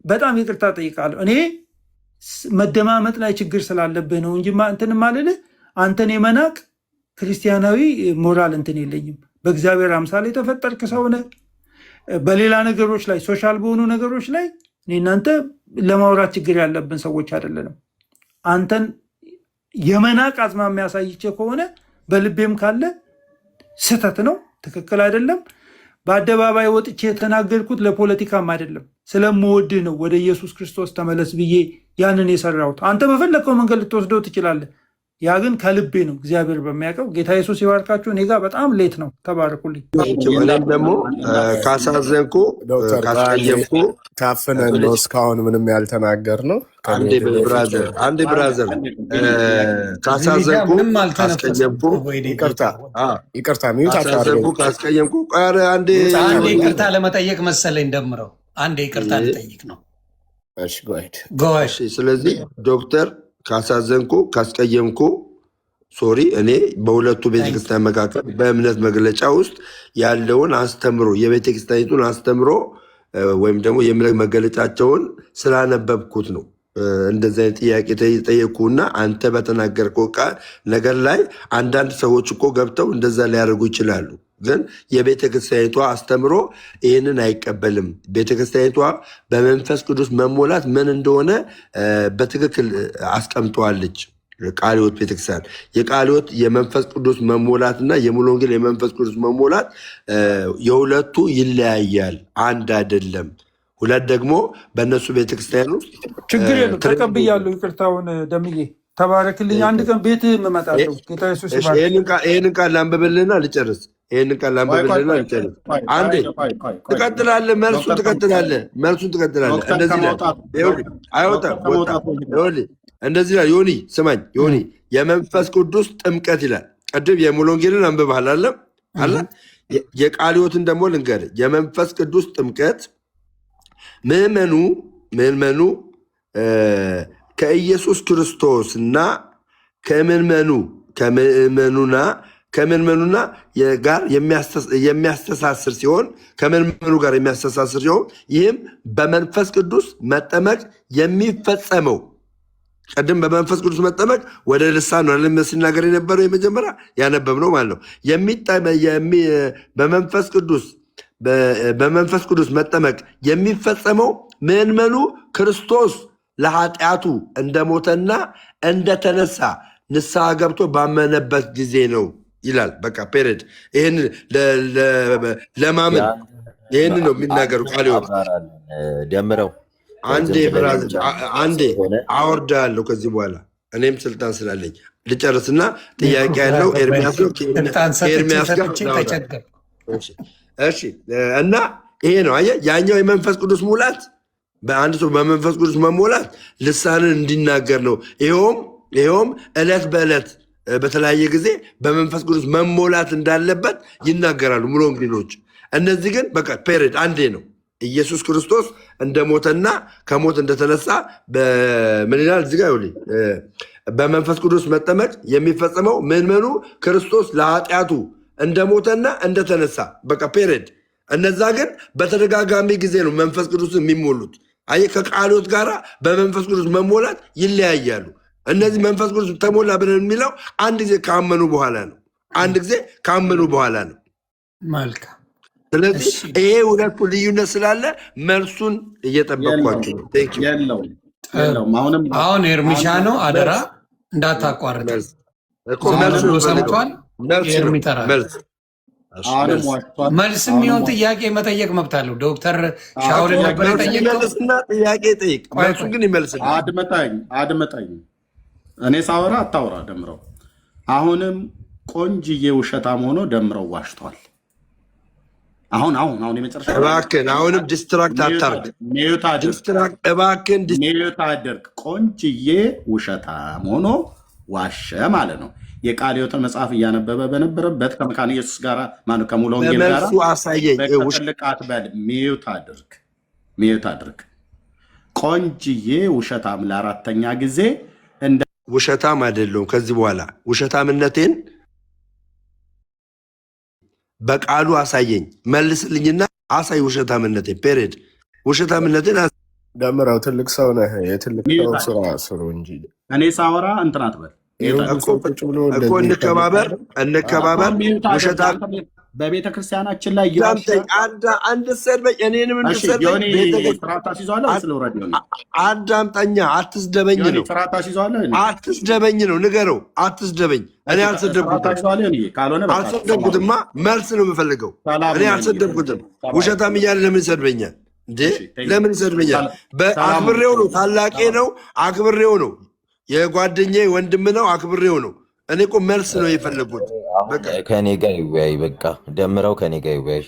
በጣም ይቅርታ ጠይቃለሁ። እኔ መደማመጥ ላይ ችግር ስላለብህ ነው እንጂ እንትን ማልልህ አንተን የመናቅ ክርስቲያናዊ ሞራል እንትን የለኝም። በእግዚአብሔር አምሳል የተፈጠርክ ሰው ነህ። በሌላ ነገሮች ላይ ሶሻል በሆኑ ነገሮች ላይ እኔ እናንተ ለማውራት ችግር ያለብን ሰዎች አይደለንም። አንተን የመናቅ አዝማሚያ ያሳይቼ ከሆነ በልቤም ካለ ስህተት ነው፣ ትክክል አይደለም። በአደባባይ ወጥቼ የተናገርኩት ለፖለቲካም አይደለም፣ ስለምወድህ ነው። ወደ ኢየሱስ ክርስቶስ ተመለስ ብዬ ያንን የሰራሁት። አንተ በፈለግከው መንገድ ልትወስደው ትችላለህ። ያ ግን ከልቤ ነው፣ እግዚአብሔር በሚያውቀው። ጌታ ኢየሱስ ይባርካችሁ። እኔ ጋር በጣም ሌት ነው። ተባረኩልኝ። እኔም ደግሞ ካሳዘንኩ ካስቀየምኩ ታፍነን ነው እስካሁን ምንም ያልተናገር ነው። አንዴ ብራዘር ካሳዘንኩ ካስቀየምኩ ካስቀየምኩ አንዴ ይቅርታ ለመጠየቅ መሰለኝ ደምረው አንዴ ይቅርታ ልጠይቅ ነው። ስለዚህ ዶክተር ካሳዘንኩ ካስቀየምኩ ሶሪ። እኔ በሁለቱ ቤተክርስቲያን መካከል በእምነት መግለጫ ውስጥ ያለውን አስተምሮ የቤተክርስቲያኒቱን አስተምሮ ወይም ደግሞ የእምነት መገለጫቸውን ስላነበብኩት ነው እንደዚህ አይነት ጥያቄ ጠየቅኩና አንተ በተናገርከው ቃል ነገር ላይ አንዳንድ ሰዎች እኮ ገብተው እንደዛ ሊያደርጉ ይችላሉ። ግን የቤተክርስቲያኒቷ አስተምሮ ይህንን አይቀበልም። ቤተክርስቲያኒቷ በመንፈስ ቅዱስ መሞላት ምን እንደሆነ በትክክል አስቀምጠዋለች። ቃለ ሕይወት ቤተክርስቲያን የቃለ ሕይወት የመንፈስ ቅዱስ መሞላት እና የሙሉ ወንጌል የመንፈስ ቅዱስ መሞላት የሁለቱ ይለያያል፣ አንድ አይደለም። ሁለት ደግሞ በእነሱ ቤተክርስቲያን ውስጥ ችግር የለም። ተቀብያለሁ። ይቅርታውን ደምዬ ተባረክልኝ። አንድ ቀን ቤት እመጣለሁ። ጌታ ኢየሱስ ይባርክ። ይህንን ቃል ላንብብልህና ልጨርስ። ይህንን ቃል አንብብልና እንጨርስ። አንዴ ትቀጥላለህ፣ መልሱን ትቀጥላለህ። እንደዚህ አይወጣም። እንደዚህ ይላል። ዮኒ ስማኝ፣ ዮኒ የመንፈስ ቅዱስ ጥምቀት ይላል። ቅድም የሙሉ ወንጌልን አንብበሃል አለ። የቃለ ሕይወትን ደግሞ ልንገርህ። የመንፈስ ቅዱስ ጥምቀት ምዕመኑ ከኢየሱስ ክርስቶስና ከምዕመኑና ጋር የሚያስተሳስር ሲሆን ይህም በመንፈስ ቅዱስ መጠመቅ የሚፈጸመው ቀድም በመንፈስ ቅዱስ መጠመቅ ወደ ልሳን ነው ሲናገር የነበረው የመጀመሪያ ያነበብነው ማለት ነው። በመንፈስ ቅዱስ መጠመቅ የሚፈጸመው ምዕመኑ ክርስቶስ ለኃጢአቱ እንደሞተና እንደተነሳ ንስሐ ገብቶ ባመነበት ጊዜ ነው ይላል። በቃ ፔሬድ። ይህን ለማመን ይህን ነው የሚናገሩ ቃል ደምረው አንዴ አወርዳለሁ። ከዚህ በኋላ እኔም ስልጣን ስላለኝ ልጨርስና ጥያቄ ያለው ኤርሚያስ ነው። እሺ። እና ይሄ ነው አየህ፣ ያኛው የመንፈስ ቅዱስ ሙላት በአንድ ሰው በመንፈስ ቅዱስ መሞላት ልሳንን እንዲናገር ነው። ይኸውም ዕለት በዕለት በተለያየ ጊዜ በመንፈስ ቅዱስ መሞላት እንዳለበት ይናገራሉ ሙሉ ወንጌሎች። እነዚህ ግን በቃ ፔሬድ አንዴ ነው። ኢየሱስ ክርስቶስ እንደሞተና ከሞት እንደተነሳ ምን ይላል እዚህ ጋር? በመንፈስ ቅዱስ መጠመቅ የሚፈጸመው ምዕመኑ ክርስቶስ ለኃጢአቱ እንደሞተና እንደተነሳ በቃ ፔሬድ። እነዛ ግን በተደጋጋሚ ጊዜ ነው መንፈስ ቅዱስ የሚሞሉት። አየህ፣ ከቃሎት ጋራ በመንፈስ ቅዱስ መሞላት ይለያያሉ። እነዚህ መንፈስ ቅዱስ ተሞላ ብለን የሚለው አንድ ጊዜ ካመኑ በኋላ ነው። መልካም። ስለዚህ ይሄ ሁለቱ ልዩነት ስላለ መልሱን እየጠበቅኳቸው ነው። አሁን ኤርሚሻ ነው፣ አደራ እንዳታቋርጥ። ሰምቷል። መልስ የሚሆን ጥያቄ መጠየቅ መብት አለው። ዶክተር ሻውል ነበር የጠየቀው። ጥያቄ ጠይቅ፣ መልሱን ግን ይመልስልኝ። አድመጣኝ። እኔ ሳወራ አታውራ ደምረው። አሁንም ቆንጅዬ ውሸታም ሆኖ ደምረው ዋሽቷል። አሁን የመጨረሻ እባክህን፣ አሁንም ዲስትራክት አታርግ። ሚዩት አድርግ። ቆንጅዬ ውሸታም ሆኖ ዋሸ ማለት ነው። የቃለ ሕይወትን መጽሐፍ እያነበበ በነበረበት ከመካነ ኢየሱስ ጋር ማነው ከሙሉ ወንጌል ጋር በቀጥልቃት በል። ሚዩት አድርግ። ቆንጅዬ ውሸታም ለአራተኛ ጊዜ ውሸታም አይደለሁም። ከዚህ በኋላ ውሸታምነቴን በቃሉ አሳየኝ፣ መልስልኝና አሳይ ውሸታምነቴን። ፔሬድ። ውሸታምነቴን ደምረው። ትልቅ ሰው ነህ። የትልቅ ሰው ስራ ስሩ እንጂ እኔ ሳወራ እንትን አትበል እኮ። እንከባበር። ውሸታም በቤተ ክርስቲያናችን ላይ አንድ ሰድበኝ፣ እኔንም እንድሰድበኝ አዳምጠኛ። አትስደበኝ ነው ንገረው። አትስደበኝ። እኔ አልሰደብኩትማ፣ መልስ ነው የምፈልገው። እኔ አልሰደብኩትም። ውሸታም እያለ ለምን ይሰድበኛል እንዴ? ለምን ይሰድበኛል? አክብሬው ነው። ታላቄ ነው፣ አክብሬው ነው። የጓደኛዬ ወንድም ነው፣ አክብሬው ነው። እኔ እኮ መልስ ነው የፈለጉት። ከኔ ጋር ይወያይ። በቃ ደምረው ከኔ ጋር ይወያይ።